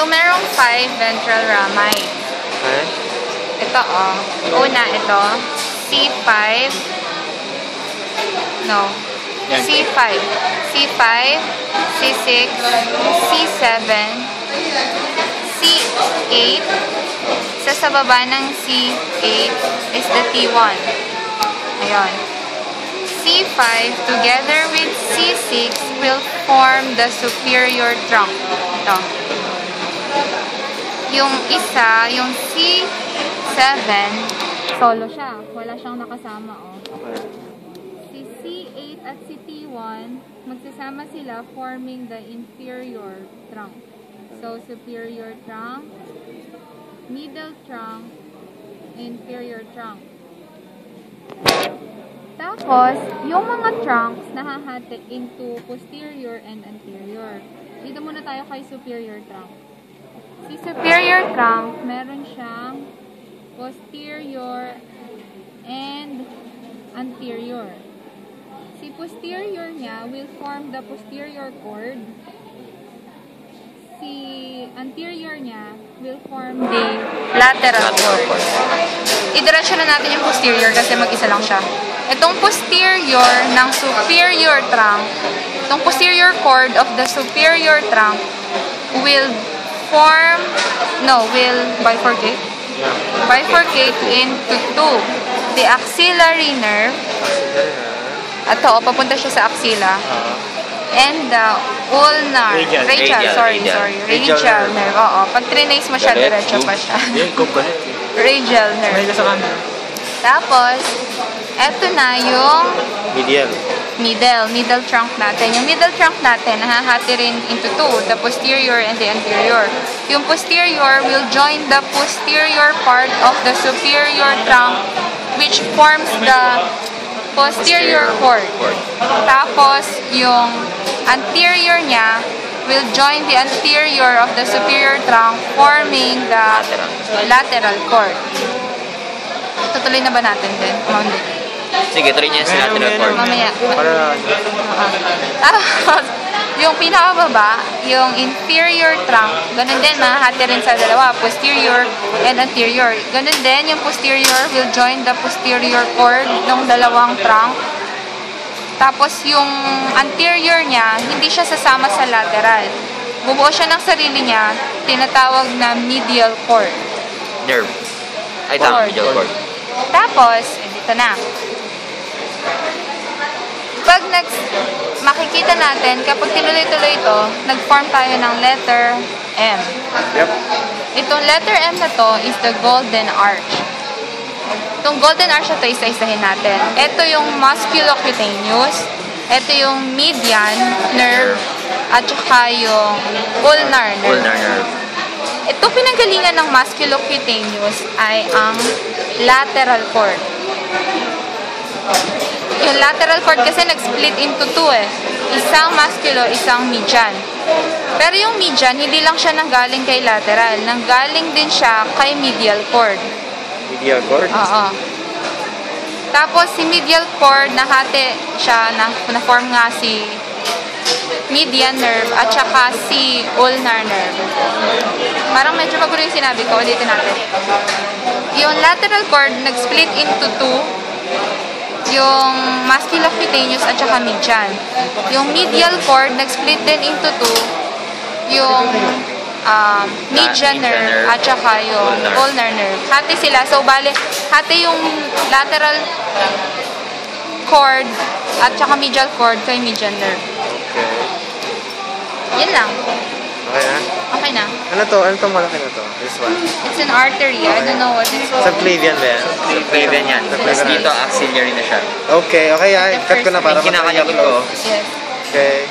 So, merong 5 ventral rami. Okay. Ito, oh. Una, ito. C5. No. Yan. C5. C5. C6. C7. C8. Sa baba ng C8 is the T1. Ayun. C5 together with C6 will form the superior trunk. Ito. Yung isa, yung C7, solo siya. Wala siyang nakasama, oh. Okay. Si C8 at si T1, magsasama sila forming the inferior trunk. So, superior trunk, middle trunk, inferior trunk. Tapos, yung mga trunks nahahati into posterior and anterior. Dito muna tayo kay superior trunk. Si superior trunk, meron siyang posterior and anterior. Si posterior niya will form the posterior cord. Si anterior niya will form the lateral cord. Idiretso na natin yung posterior kasi mag-isa lang siya. Itong posterior ng superior trunk, itong posterior cord of the superior trunk will bifurcate? Bifurcate into two. The axillary nerve. Ito, papunta siya sa axilla. And the ulnar. Radial nerve. Oo. Pag trinace mo siya, diretso pa siya. Radial nerve. Tapos, eto na yung middle trunk natin. Yung middle trunk natin, nahahati rin into two, the posterior and the anterior. Yung posterior will join the posterior part of the superior trunk, which forms the posterior cord. Tapos, yung anterior niya will join the anterior of the superior trunk, forming the lateral cord. Tutuloy na ba natin din? Sige, tuloy niya sa lateral cord. Mamaya. Tapos, yung pinakababa, yung inferior trunk, ganun din, mahahati rin sa dalawa, posterior and anterior. Ganun din, yung posterior will join the posterior cord ng dalawang trunk. Tapos, yung anterior niya, hindi siya sasama sa lateral. Bubuo siya ng sarili niya, tinatawag na medial cord. Nerve. Ay, tama, medial cord. Tapos, dito na. Pag makikita natin, kapag tinuloy-tuloy ito, nag-form tayo ng letter M. Yep. Itong letter M na to is the golden arch. Itong golden arch na to, isa-isahin natin. Ito yung musculocutaneous, ito yung median nerve, at saka yung ulnar nerve. Ito pinanggalingan ng musculocutaneous ay ang lateral cord. Yung lateral cord kasi nag-split into two eh. Isang musculo, isang median. Pero yung median, hindi lang siya nanggaling kay lateral. Nanggaling din siya kay medial cord. Medial cord? Oo. Tapos si medial cord, nahati siya, na-form nga si median nerve at saka si ulnar nerve. Parang medyo magulo yung sinabi ko. Ulitin natin. Yung lateral cord, nag-split into two. Yung musculocutaneous at saka median. Yung medial cord, nag-split din into two. Yung median nerve at saka yung ulnar nerve. Hati sila. So, bale, hati yung lateral cord at saka medial cord kay median nerve. Okay. Yan lang. Okay na? Okay na. Ano to? Ano tong malaki na to? This one? It's an artery. I don't know what it's called. Subclavian ba yan? Subclavian yan. Tapos dito, axillary na siya. Okay, okay. Cut ko na para Kinakanyagin ko. Yes. Okay.